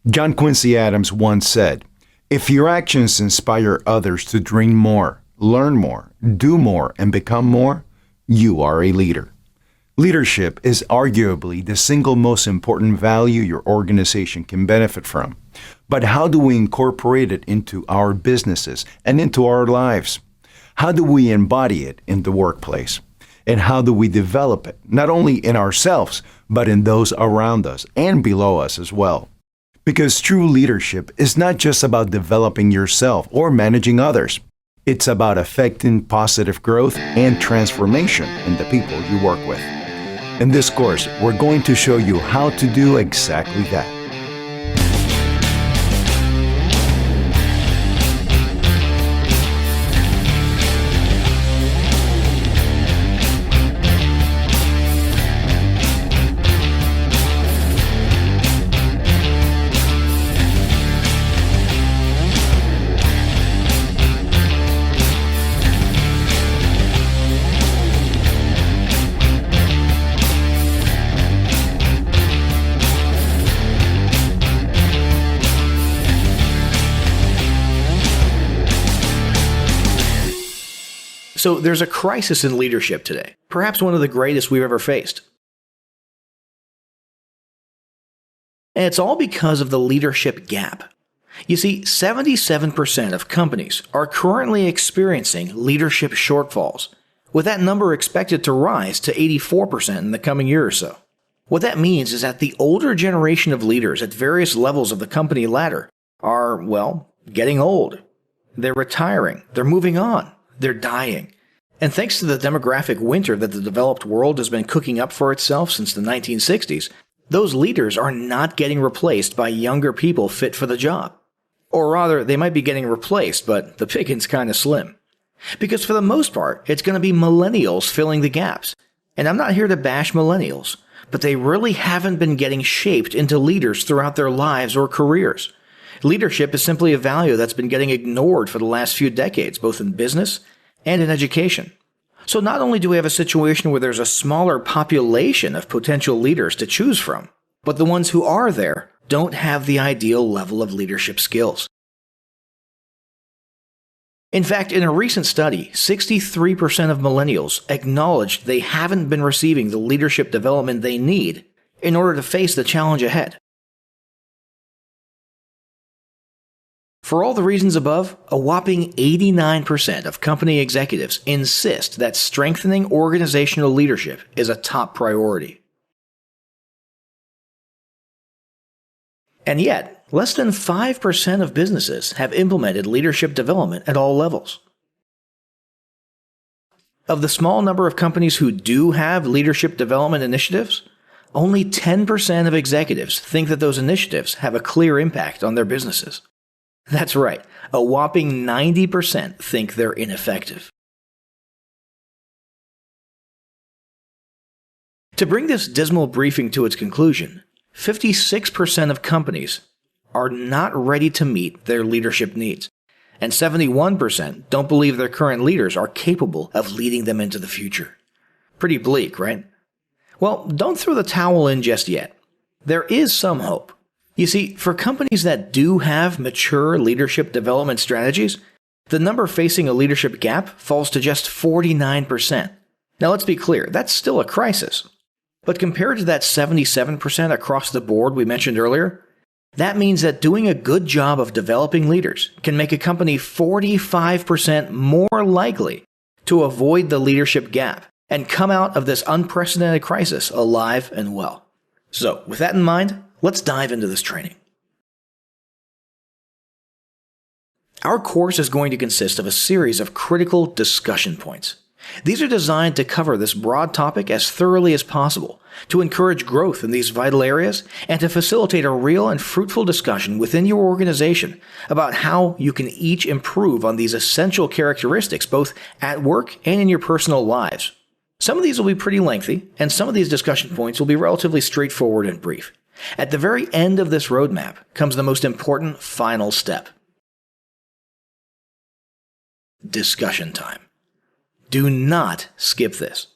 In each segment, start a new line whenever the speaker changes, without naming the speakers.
John Quincy Adams once said, "If your actions inspire others to dream more, learn more, do more, and become more, you are a leader." Leadership is arguably the single most important value your organization can benefit from. But how do we incorporate it into our businesses and into our lives? How do we embody it in the workplace? And how do we develop it, not only in ourselves, but in those around us and below us as well? Because true leadership is not just about developing yourself or managing others. It's about affecting positive growth and transformation in the people you work with. In this course, we're going to show you how to do exactly that.
So there's a crisis in leadership today, perhaps one of the greatest we've ever faced. And it's all because of the leadership gap. You see, 77% of companies are currently experiencing leadership shortfalls, with that number expected to rise to 84% in the coming year or so. What that means is that the older generation of leaders at various levels of the company ladder are, well, getting old. They're retiring, they're moving on, they're dying. And thanks to the demographic winter that the developed world has been cooking up for itself since the 1960s, those leaders are not getting replaced by younger people fit for the job. Or rather, they might be getting replaced, but the pickings kind of slim. Because for the most part, it's going to be millennials filling the gaps. And I'm not here to bash millennials, but they really haven't been getting shaped into leaders throughout their lives or careers. Leadership is simply a value that's been getting ignored for the last few decades, both in business and in education. So not only do we have a situation where there's a smaller population of potential leaders to choose from, but the ones who are there don't have the ideal level of leadership skills. In fact, in a recent study, 63% of millennials acknowledged they haven't been receiving the leadership development they need in order to face the challenge ahead. For all the reasons above, a whopping 89% of company executives insist that strengthening organizational leadership is a top priority. And yet, less than 5% of businesses have implemented leadership development at all levels. Of the small number of companies who do have leadership development initiatives, only 10% of executives think that those initiatives have a clear impact on their businesses. That's right, a whopping 90% think they're ineffective. To bring this dismal briefing to its conclusion, 56% of companies are not ready to meet their leadership needs, and 71% don't believe their current leaders are capable of leading them into the future. Pretty bleak, right? Well, don't throw the towel in just yet. There is some hope. You see, for companies that do have mature leadership development strategies, the number facing a leadership gap falls to just 49%. Now let's be clear, that's still a crisis. But compared to that 77% across the board we mentioned earlier, that means that doing a good job of developing leaders can make a company 45% more likely to avoid the leadership gap and come out of this unprecedented crisis alive and well. So, with that in mind, let's dive into this training. Our course is going to consist of a series of critical discussion points. These are designed to cover this broad topic as thoroughly as possible, to encourage growth in these vital areas, and to facilitate a real and fruitful discussion within your organization about how you can each improve on these essential characteristics both at work and in your personal lives. Some of these will be pretty lengthy, and some of these discussion points will be relatively straightforward and brief. At the very end of this roadmap comes the most important final step. Discussion time. Do not skip this.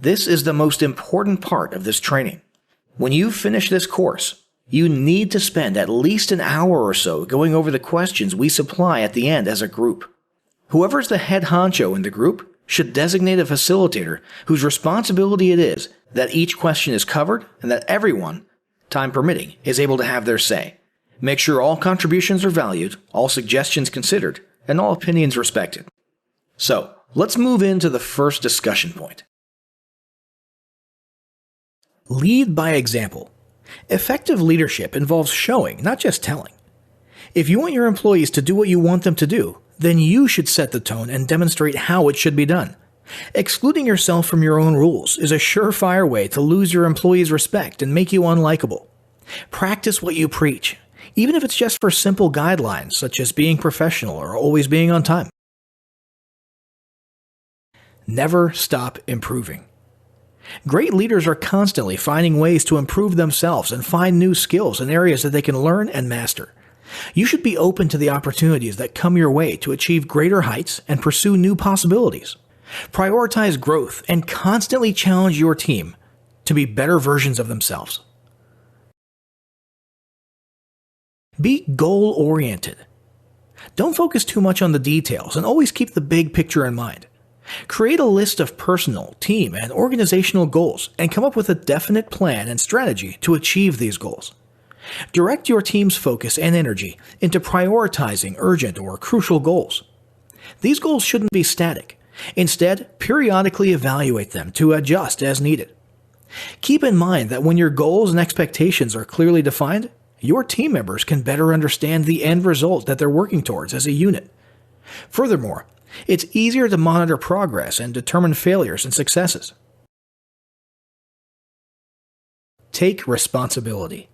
This is the most important part of this training. When you finish this course, You need to spend at least an hour or so going over the questions we supply at the end as a group. Whoever's the head honcho in the group should designate a facilitator whose responsibility it is that each question is covered and that everyone, time permitting, is able to have their say. Make sure all contributions are valued, all suggestions considered, and all opinions respected. So, let's move into the first discussion point. Lead by example. Effective leadership involves showing, not just telling. If you want your employees to do what you want them to do, then you should set the tone and demonstrate how it should be done. Excluding yourself from your own rules is a surefire way to lose your employees' respect and make you unlikable. Practice what you preach, even if it's just for simple guidelines such as being professional or always being on time. Never stop improving. Great leaders are constantly finding ways to improve themselves and find new skills in areas that they can learn and master. You should be open to the opportunities that come your way to achieve greater heights and pursue new possibilities. Prioritize growth and constantly challenge your team to be better versions of themselves. Be goal-oriented. Don't focus too much on the details and always keep the big picture in mind. Create a list of personal, team, and organizational goals and come up with a definite plan and strategy to achieve these goals. Direct your team's focus and energy into prioritizing urgent or crucial goals. These goals shouldn't be static. Instead, periodically evaluate them to adjust as needed. Keep in mind that when your goals and expectations are clearly defined, your team members can better understand the end result that they're working towards as a unit. Furthermore, it's easier to monitor progress and determine failures and successes. Take responsibility.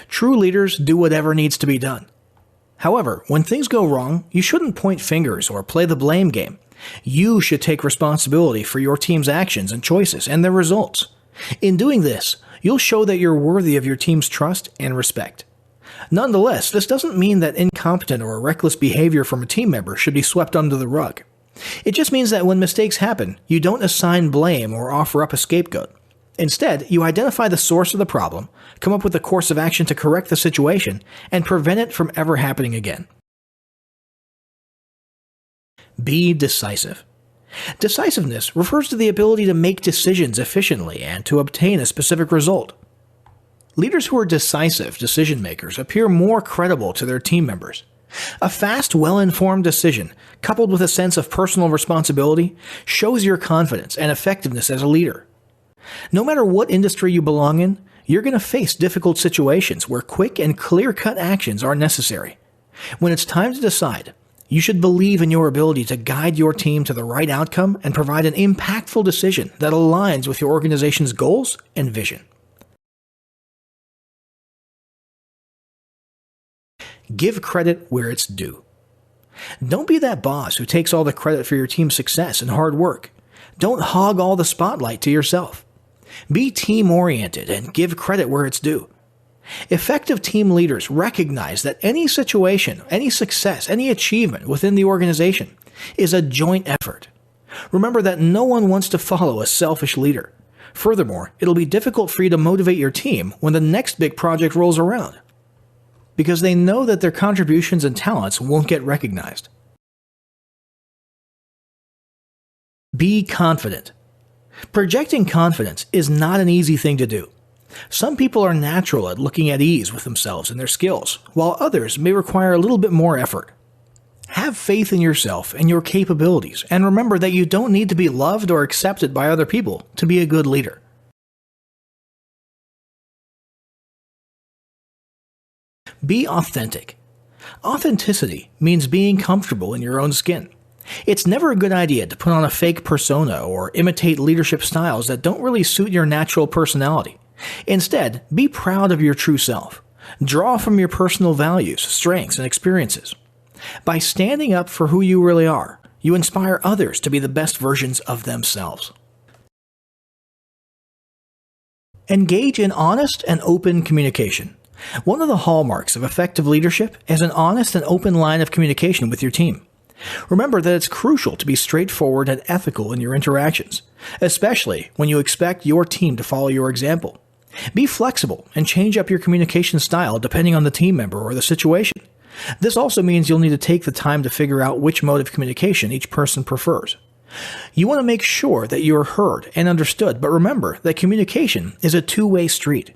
True leaders do whatever needs to be done. However, when things go wrong, you shouldn't point fingers or play the blame game. You should take responsibility for your team's actions and choices and their results. In doing this, you'll show that you're worthy of your team's trust and respect. Nonetheless, this doesn't mean that incompetent or reckless behavior from a team member should be swept under the rug. It just means that when mistakes happen, you don't assign blame or offer up a scapegoat. Instead, you identify the source of the problem, come up with a course of action to correct the situation, and prevent it from ever happening again. Be decisive. Decisiveness refers to the ability to make decisions efficiently and to obtain a specific result. Leaders who are decisive decision makers appear more credible to their team members. A fast, well-informed decision, coupled with a sense of personal responsibility, shows your confidence and effectiveness as a leader. No matter what industry you belong in, you're going to face difficult situations where quick and clear-cut actions are necessary. When it's time to decide, you should believe in your ability to guide your team to the right outcome and provide an impactful decision that aligns with your organization's goals and vision. Give credit where it's due. Don't be that boss who takes all the credit for your team's success and hard work. Don't hog all the spotlight to yourself. Be team-oriented and give credit where it's due. Effective team leaders recognize that any situation, any success, any achievement within the organization is a joint effort. Remember that no one wants to follow a selfish leader. Furthermore, it'll be difficult for you to motivate your team when the next big project rolls around, because they know that their contributions and talents won't get recognized. Be confident. Projecting confidence is not an easy thing to do. Some people are natural at looking at ease with themselves and their skills, while others may require a little bit more effort. Have faith in yourself and your capabilities, and remember that you don't need to be loved or accepted by other people to be a good leader. Be authentic. Authenticity means being comfortable in your own skin. It's never a good idea to put on a fake persona or imitate leadership styles that don't really suit your natural personality. Instead, be proud of your true self. Draw from your personal values, strengths, and experiences. By standing up for who you really are, you inspire others to be the best versions of themselves. Engage in honest and open communication. One of the hallmarks of effective leadership is an honest and open line of communication with your team. Remember that it's crucial to be straightforward and ethical in your interactions, especially when you expect your team to follow your example. Be flexible and change up your communication style depending on the team member or the situation. This also means you'll need to take the time to figure out which mode of communication each person prefers. You want to make sure that you are heard and understood, but remember that communication is a two-way street.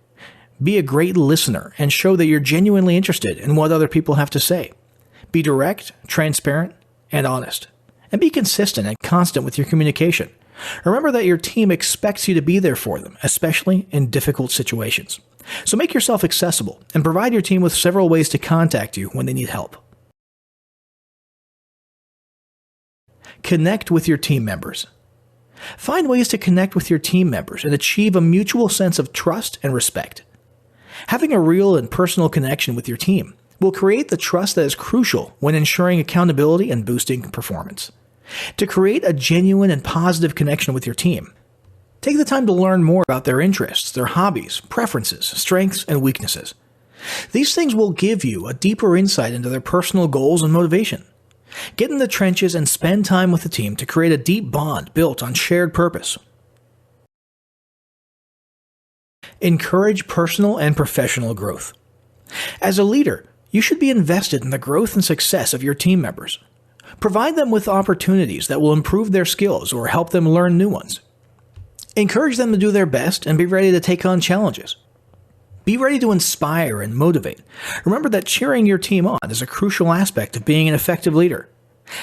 Be a great listener and show that you're genuinely interested in what other people have to say. Be direct, transparent, and honest. And be consistent and constant with your communication. Remember that your team expects you to be there for them, especially in difficult situations. So make yourself accessible and provide your team with several ways to contact you when they need help. Connect with your team members. Find ways to connect with your team members and achieve a mutual sense of trust and respect. Having a real and personal connection with your team will create the trust that is crucial when ensuring accountability and boosting performance. To create a genuine and positive connection with your team, take the time to learn more about their interests, their hobbies, preferences, strengths, and weaknesses. These things will give you a deeper insight into their personal goals and motivation. Get in the trenches and spend time with the team to create a deep bond built on shared purpose. Encourage personal and professional growth. As a leader, you should be invested in the growth and success of your team members. Provide them with opportunities that will improve their skills or help them learn new ones. Encourage them to do their best and be ready to take on challenges. Be ready to inspire and motivate. Remember that cheering your team on is a crucial aspect of being an effective leader.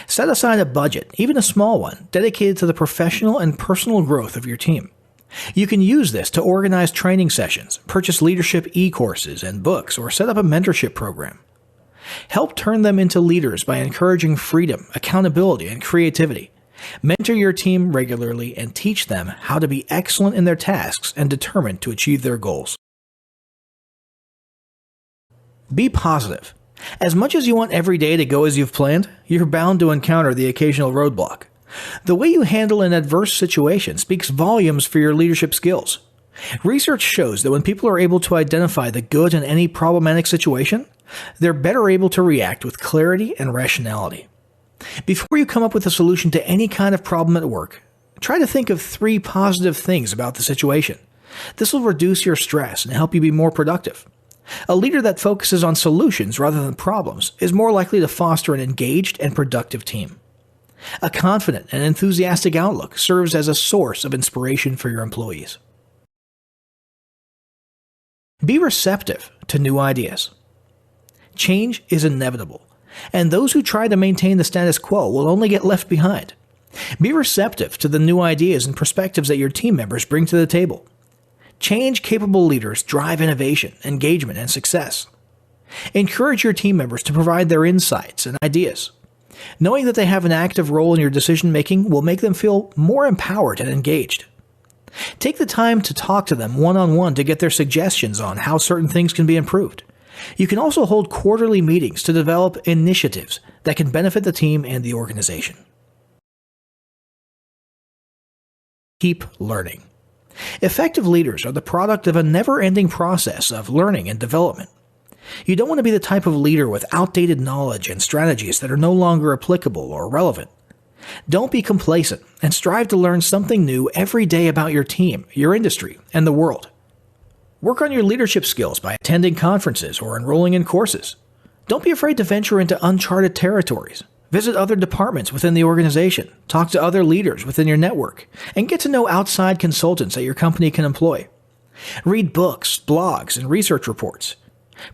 Set aside a budget, even a small one, dedicated to the professional and personal growth of your team. You can use this to organize training sessions, purchase leadership e-courses and books, or set up a mentorship program. Help turn them into leaders by encouraging freedom, accountability, and creativity. Mentor your team regularly and teach them how to be excellent in their tasks and determined to achieve their goals. Be positive. As much as you want every day to go as you've planned, you're bound to encounter the occasional roadblock. The way you handle an adverse situation speaks volumes for your leadership skills. Research shows that when people are able to identify the good in any problematic situation, they're better able to react with clarity and rationality. Before you come up with a solution to any kind of problem at work, try to think of 3 positive things about the situation. This will reduce your stress and help you be more productive. A leader that focuses on solutions rather than problems is more likely to foster an engaged and productive team. A confident and enthusiastic outlook serves as a source of inspiration for your employees. Be receptive to new ideas. Change is inevitable, and those who try to maintain the status quo will only get left behind. Be receptive to the new ideas and perspectives that your team members bring to the table. Change-capable leaders drive innovation, engagement, and success. Encourage your team members to provide their insights and ideas. Knowing that they have an active role in your decision-making will make them feel more empowered and engaged. Take the time to talk to them one-on-one to get their suggestions on how certain things can be improved. You can also hold quarterly meetings to develop initiatives that can benefit the team and the organization. Keep learning. Effective leaders are the product of a never-ending process of learning and development. You don't want to be the type of leader with outdated knowledge and strategies that are no longer applicable or relevant. Don't be complacent and strive to learn something new every day about your team, your industry, and the world. Work on your leadership skills by attending conferences or enrolling in courses. Don't be afraid to venture into uncharted territories. Visit other departments within the organization, talk to other leaders within your network, and get to know outside consultants that your company can employ. Read books, blogs, and research reports.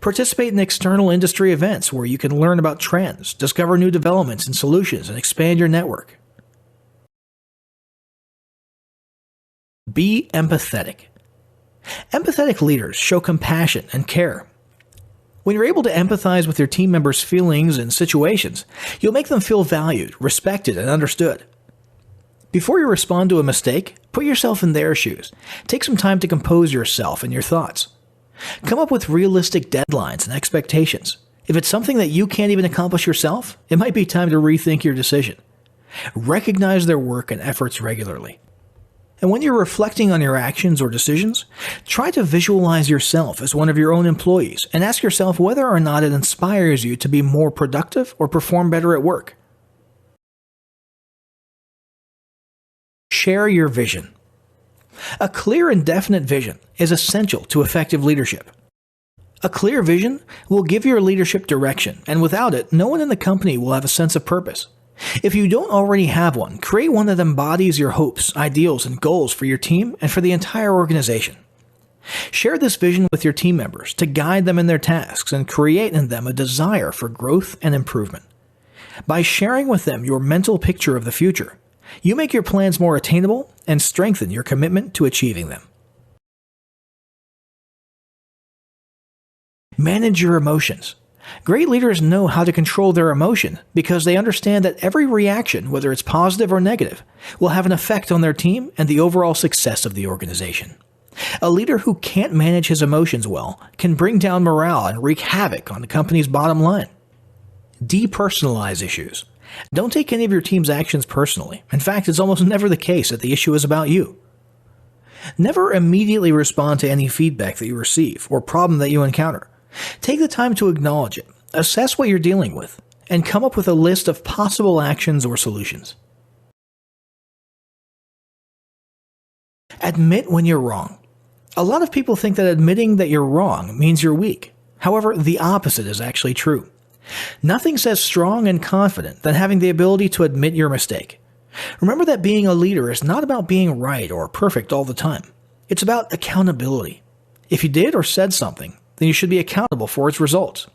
Participate in external industry events where you can learn about trends, discover new developments and solutions, and expand your network. Be empathetic. Empathetic leaders show compassion and care. When you're able to empathize with your team members' feelings and situations, you'll make them feel valued, respected, and understood. Before you respond to a mistake, put yourself in their shoes. Take some time to compose yourself and your thoughts. Come up with realistic deadlines and expectations. If it's something that you can't even accomplish yourself, it might be time to rethink your decision. Recognize their work and efforts regularly. And when you're reflecting on your actions or decisions, try to visualize yourself as one of your own employees and ask yourself whether or not it inspires you to be more productive or perform better at work. Share your vision. A clear and definite vision is essential to effective leadership. A clear vision will give your leadership direction, and without it, no one in the company will have a sense of purpose. If you don't already have one, create one that embodies your hopes, ideals, and goals for your team and for the entire organization. Share this vision with your team members to guide them in their tasks and create in them a desire for growth and improvement. By sharing with them your mental picture of the future, you make your plans more attainable and strengthen your commitment to achieving them. Manage your emotions. Great leaders know how to control their emotion because they understand that every reaction, whether it's positive or negative, will have an effect on their team and the overall success of the organization. A leader who can't manage his emotions well can bring down morale and wreak havoc on the company's bottom line. Depersonalize issues. Don't take any of your team's actions personally. In fact, it's almost never the case that the issue is about you. Never immediately respond to any feedback that you receive or problem that you encounter. Take the time to acknowledge it, assess what you're dealing with, and come up with a list of possible actions or solutions. Admit when you're wrong. A lot of people think that admitting that you're wrong means you're weak. However, the opposite is actually true. Nothing says strong and confident than having the ability to admit your mistake. Remember that being a leader is not about being right or perfect all the time. It's about accountability. If you did or said something, then you should be accountable for its results.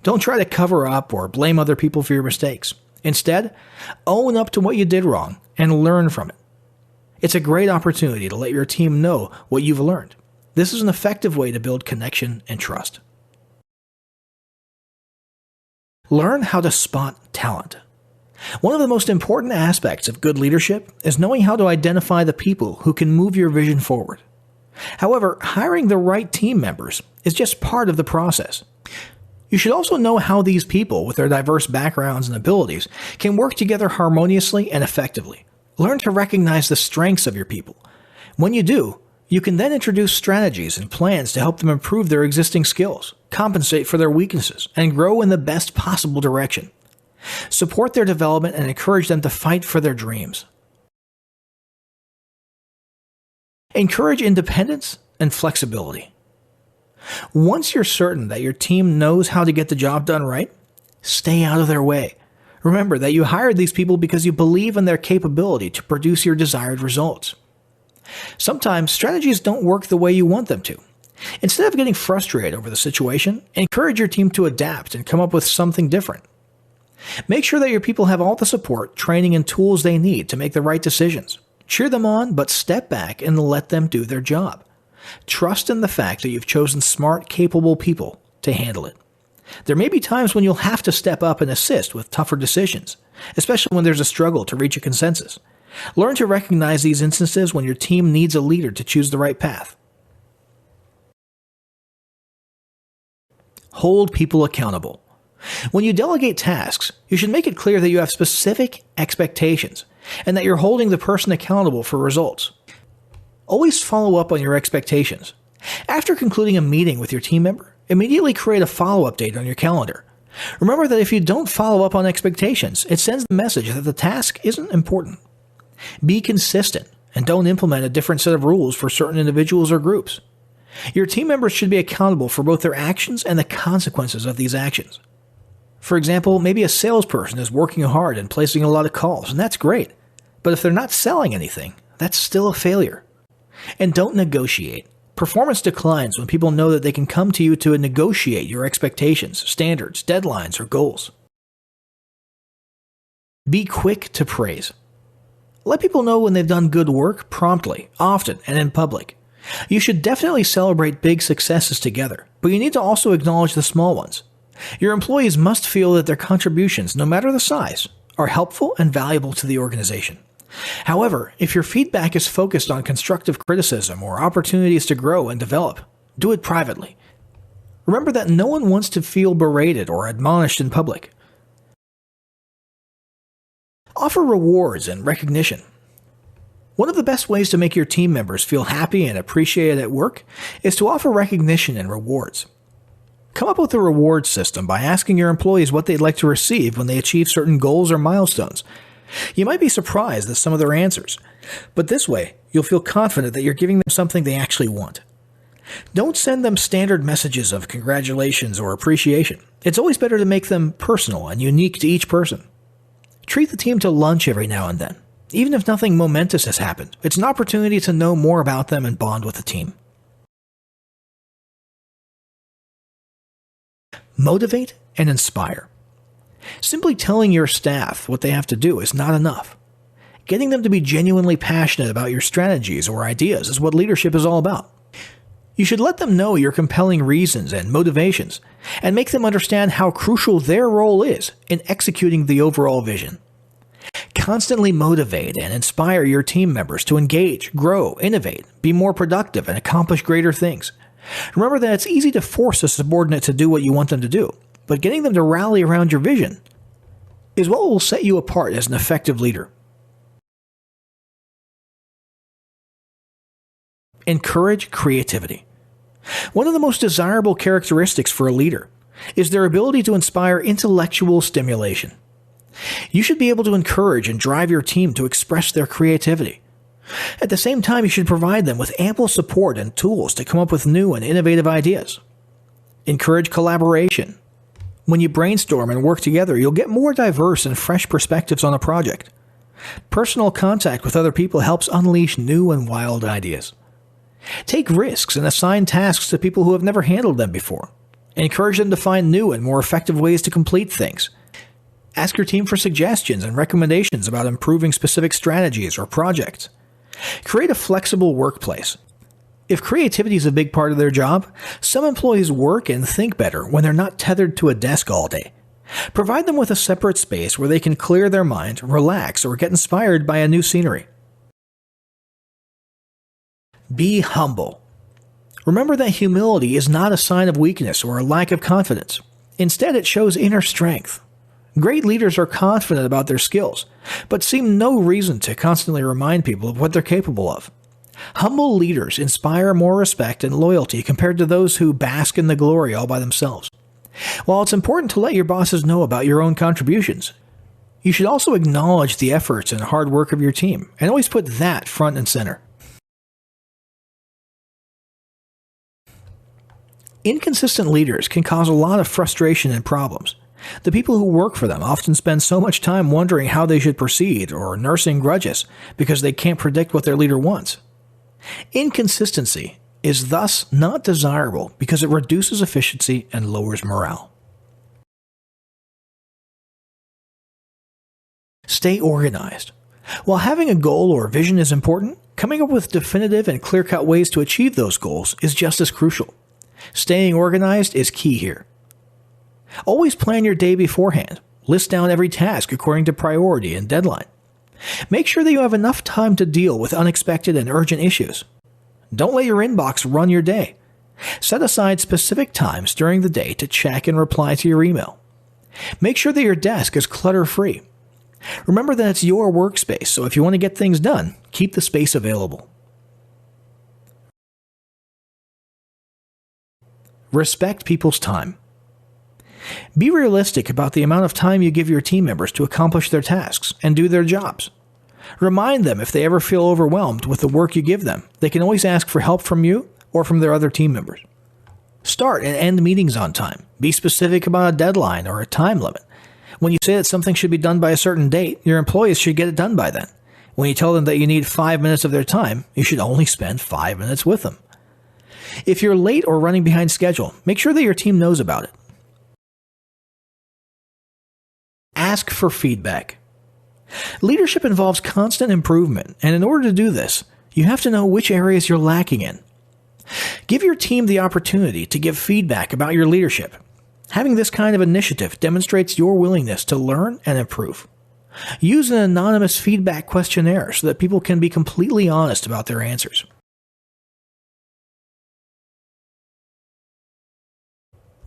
Don't try to cover up or blame other people for your mistakes. Instead, own up to what you did wrong and learn from it. It's a great opportunity to let your team know what you've learned. This is an effective way to build connection and trust. Learn how to spot talent. One of the most important aspects of good leadership is knowing how to identify the people who can move your vision forward. However, hiring the right team members is just part of the process. You should also know how these people, with their diverse backgrounds and abilities, can work together harmoniously and effectively. Learn to recognize the strengths of your people. When you do, you can then introduce strategies and plans to help them improve their existing skills, compensate for their weaknesses, and grow in the best possible direction. Support their development and encourage them to fight for their dreams. Encourage independence and flexibility. Once you're certain that your team knows how to get the job done right, stay out of their way. Remember that you hired these people because you believe in their capability to produce your desired results. Sometimes strategies don't work the way you want them to. Instead of getting frustrated over the situation, encourage your team to adapt and come up with something different. Make sure that your people have all the support, training, and tools they need to make the right decisions. Cheer them on, but step back and let them do their job. Trust in the fact that you've chosen smart, capable people to handle it. There may be times when you'll have to step up and assist with tougher decisions, especially when there's a struggle to reach a consensus. Learn to recognize these instances when your team needs a leader to choose the right path. Hold people accountable. When you delegate tasks, you should make it clear that you have specific expectations and that you're holding the person accountable for results. Always follow up on your expectations. After concluding a meeting with your team member, immediately create a follow-up date on your calendar. Remember that if you don't follow up on expectations, it sends the message that the task isn't important. Be consistent and don't implement a different set of rules for certain individuals or groups. Your team members should be accountable for both their actions and the consequences of these actions. For example, maybe a salesperson is working hard and placing a lot of calls, and that's great. But if they're not selling anything, that's still a failure. And don't negotiate. Performance declines when people know that they can come to you to negotiate your expectations, standards, deadlines, or goals. Be quick to praise. Let people know when they've done good work promptly, often, and in public. You should definitely celebrate big successes together, but you need to also acknowledge the small ones. Your employees must feel that their contributions, no matter the size, are helpful and valuable to the organization. However, if your feedback is focused on constructive criticism or opportunities to grow and develop, do it privately. Remember that no one wants to feel berated or admonished in public. Offer rewards and recognition. One of the best ways to make your team members feel happy and appreciated at work is to offer recognition and rewards. Come up with a reward system by asking your employees what they'd like to receive when they achieve certain goals or milestones. You might be surprised at some of their answers, but this way, you'll feel confident that you're giving them something they actually want. Don't send them standard messages of congratulations or appreciation. It's always better to make them personal and unique to each person. Treat the team to lunch every now and then. Even if nothing momentous has happened, it's an opportunity to know more about them and bond with the team. Motivate and inspire. Simply telling your staff what they have to do is not enough. Getting them to be genuinely passionate about your strategies or ideas is what leadership is all about. You should let them know your compelling reasons and motivations, and make them understand how crucial their role is in executing the overall vision. Constantly motivate and inspire your team members to engage, grow, innovate, be more productive, and accomplish greater things. Remember that it's easy to force a subordinate to do what you want them to do, but getting them to rally around your vision is what will set you apart as an effective leader. Encourage creativity. One of the most desirable characteristics for a leader is their ability to inspire intellectual stimulation. You should be able to encourage and drive your team to express their creativity. At the same time, you should provide them with ample support and tools to come up with new and innovative ideas. Encourage collaboration. When you brainstorm and work together, you'll get more diverse and fresh perspectives on a project. Personal contact with other people helps unleash new and wild ideas. Take risks and assign tasks to people who have never handled them before. Encourage them to find new and more effective ways to complete things. Ask your team for suggestions and recommendations about improving specific strategies or projects. Create a flexible workplace. If creativity is a big part of their job, some employees work and think better when they're not tethered to a desk all day. Provide them with a separate space where they can clear their mind, relax, or get inspired by a new scenery. Be humble. Remember that humility is not a sign of weakness or a lack of confidence. Instead, it shows inner strength. Great leaders are confident about their skills, but see no reason to constantly remind people of what they're capable of. Humble leaders inspire more respect and loyalty compared to those who bask in the glory all by themselves. While it's important to let your bosses know about your own contributions, you should also acknowledge the efforts and hard work of your team, and always put that front and center. Inconsistent leaders can cause a lot of frustration and problems. The people who work for them often spend so much time wondering how they should proceed or nursing grudges because they can't predict what their leader wants. Inconsistency is thus not desirable because it reduces efficiency and lowers morale. Stay organized. While having a goal or vision is important, coming up with definitive and clear-cut ways to achieve those goals is just as crucial. Staying organized is key here. Always plan your day beforehand. List down every task according to priority and deadline. Make sure that you have enough time to deal with unexpected and urgent issues. Don't let your inbox run your day. Set aside specific times during the day to check and reply to your email. Make sure that your desk is clutter-free. Remember that it's your workspace, so if you want to get things done, keep the space available. Respect people's time. Be realistic about the amount of time you give your team members to accomplish their tasks and do their jobs. Remind them if they ever feel overwhelmed with the work you give them, they can always ask for help from you or from their other team members. Start and end meetings on time. Be specific about a deadline or a time limit. When you say that something should be done by a certain date, your employees should get it done by then. When you tell them that you need 5 minutes of their time, you should only spend 5 minutes with them. If you're late or running behind schedule, make sure that your team knows about it. Ask for feedback. Leadership involves constant improvement, and in order to do this, you have to know which areas you're lacking in. Give your team the opportunity to give feedback about your leadership. Having this kind of initiative demonstrates your willingness to learn and improve. Use an anonymous feedback questionnaire so that people can be completely honest about their answers.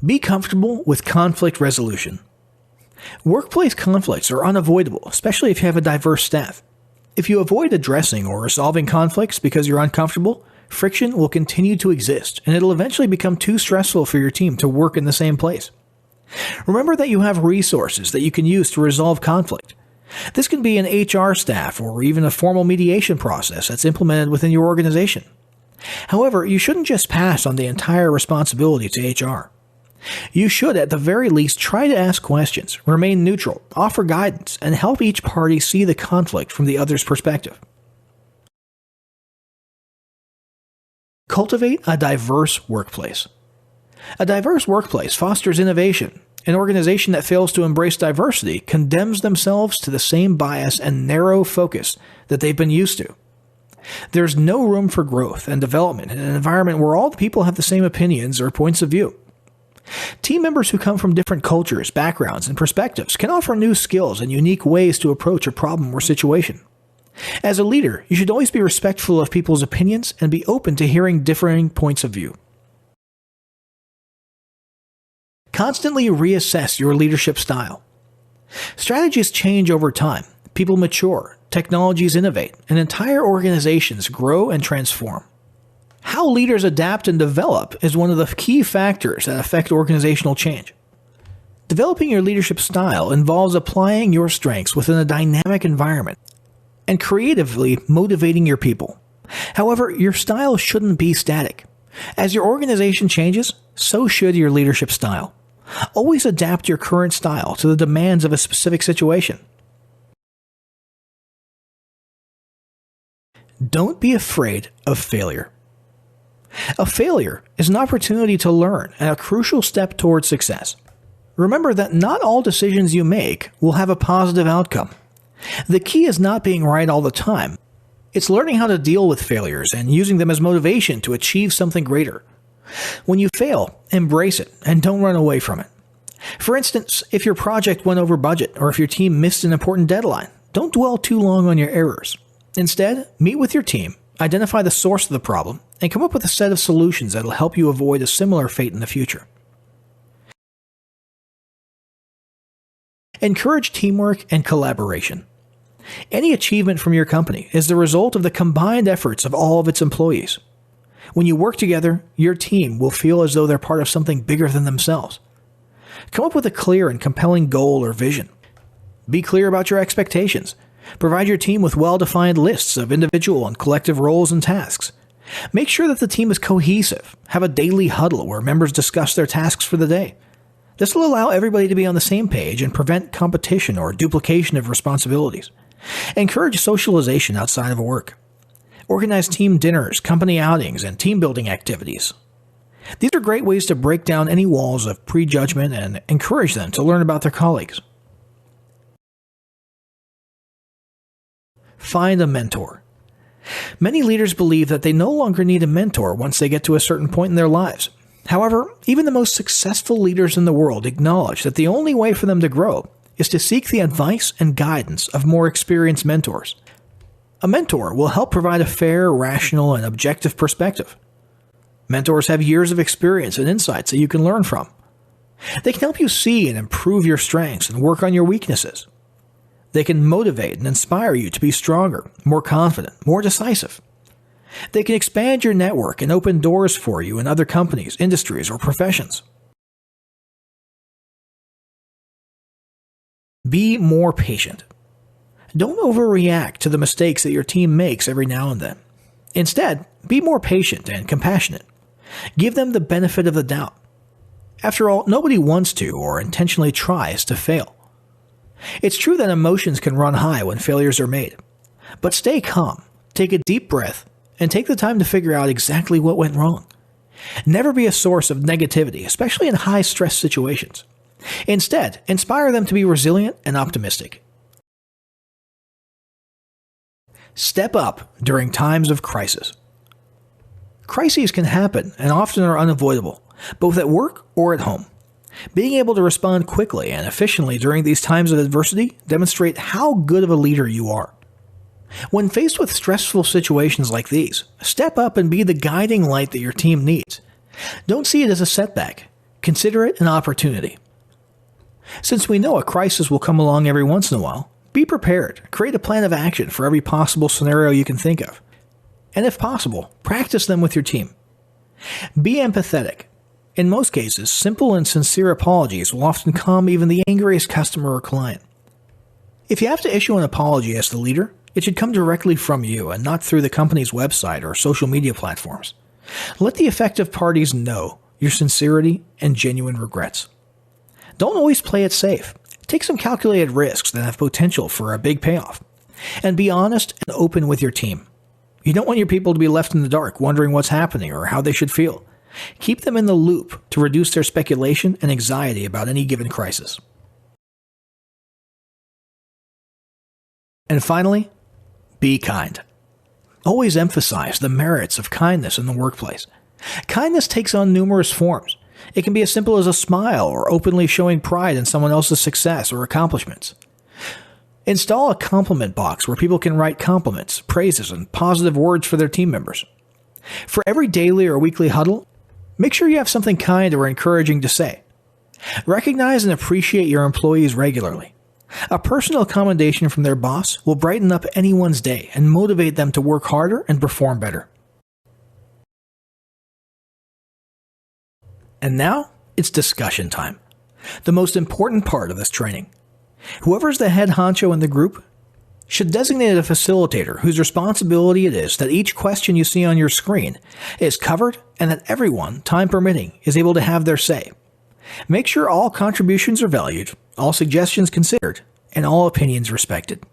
Be comfortable with conflict resolution. Workplace conflicts are unavoidable, especially if you have a diverse staff. If you avoid addressing or resolving conflicts because you're uncomfortable, friction will continue to exist, and it'll eventually become too stressful for your team to work in the same place. Remember that you have resources that you can use to resolve conflict. This can be an HR staff or even a formal mediation process that's implemented within your organization. However, you shouldn't just pass on the entire responsibility to HR. You should, at the very least, try to ask questions, remain neutral, offer guidance, and help each party see the conflict from the other's perspective. Cultivate a diverse workplace. A diverse workplace fosters innovation. An organization that fails to embrace diversity condemns themselves to the same bias and narrow focus that they've been used to. There's no room for growth and development in an environment where all the people have the same opinions or points of view. Team members who come from different cultures, backgrounds, and perspectives can offer new skills and unique ways to approach a problem or situation. As a leader, you should always be respectful of people's opinions and be open to hearing differing points of view. Constantly reassess your leadership style. Strategies change over time. People mature, technologies innovate, and entire organizations grow and transform. How leaders adapt and develop is one of the key factors that affect organizational change. Developing your leadership style involves applying your strengths within a dynamic environment and creatively motivating your people. However, your style shouldn't be static. As your organization changes, so should your leadership style. Always adapt your current style to the demands of a specific situation. Don't be afraid of failure. A failure is an opportunity to learn and a crucial step towards success. Remember that not all decisions you make will have a positive outcome. The key is not being right all the time. It's learning how to deal with failures and using them as motivation to achieve something greater. When you fail, embrace it and don't run away from it. For instance, if your project went over budget or if your team missed an important deadline, don't dwell too long on your errors. Instead, meet with your team, identify the source of the problem, and come up with a set of solutions that will help you avoid a similar fate in the future. Encourage teamwork and collaboration. Any achievement from your company is the result of the combined efforts of all of its employees. When you work together, your team will feel as though they're part of something bigger than themselves. Come up with a clear and compelling goal or vision. Be clear about your expectations. Provide your team with well-defined lists of individual and collective roles and tasks. Make sure that the team is cohesive. Have a daily huddle where members discuss their tasks for the day. This will allow everybody to be on the same page and prevent competition or duplication of responsibilities. Encourage socialization outside of work. Organize team dinners, company outings, and team building activities. These are great ways to break down any walls of prejudgment and encourage them to learn about their colleagues. Find a mentor. Many leaders believe that they no longer need a mentor once they get to a certain point in their lives. However, even the most successful leaders in the world acknowledge that the only way for them to grow is to seek the advice and guidance of more experienced mentors. A mentor will help provide a fair, rational, and objective perspective. Mentors have years of experience and insights that you can learn from. They can help you see and improve your strengths and work on your weaknesses. They can motivate and inspire you to be stronger, more confident, more decisive. They can expand your network and open doors for you in other companies, industries, or professions. Be more patient. Don't overreact to the mistakes that your team makes every now and then. Instead, be more patient and compassionate. Give them the benefit of the doubt. After all, nobody wants to or intentionally tries to fail. It's true that emotions can run high when failures are made. But stay calm, take a deep breath, and take the time to figure out exactly what went wrong. Never be a source of negativity, especially in high-stress situations. Instead, inspire them to be resilient and optimistic. Step up during times of crisis. Crises can happen and often are unavoidable, both at work or at home. Being able to respond quickly and efficiently during these times of adversity demonstrate how good of a leader you are. When faced with stressful situations like these, step up and be the guiding light that your team needs. Don't see it as a setback. Consider it an opportunity. Since we know a crisis will come along every once in a while, be prepared. Create a plan of action for every possible scenario you can think of. And if possible, practice them with your team. Be empathetic. In most cases, simple and sincere apologies will often calm even the angriest customer or client. If you have to issue an apology as the leader, it should come directly from you and not through the company's website or social media platforms. Let the affected parties know your sincerity and genuine regrets. Don't always play it safe. Take some calculated risks that have potential for a big payoff. And be honest and open with your team. You don't want your people to be left in the dark wondering what's happening or how they should feel. Keep them in the loop to reduce their speculation and anxiety about any given crisis. And finally, be kind. Always emphasize the merits of kindness in the workplace. Kindness takes on numerous forms. It can be as simple as a smile or openly showing pride in someone else's success or accomplishments. Install a compliment box where people can write compliments, praises, and positive words for their team members. For every daily or weekly huddle, make sure you have something kind or encouraging to say. Recognize and appreciate your employees regularly. A personal commendation from their boss will brighten up anyone's day and motivate them to work harder and perform better. And now, it's discussion time. The most important part of this training. Whoever's the head honcho in the group should designate a facilitator whose responsibility it is that each question you see on your screen is covered and that everyone, time permitting, is able to have their say. Make sure all contributions are valued, all suggestions considered, and all opinions respected.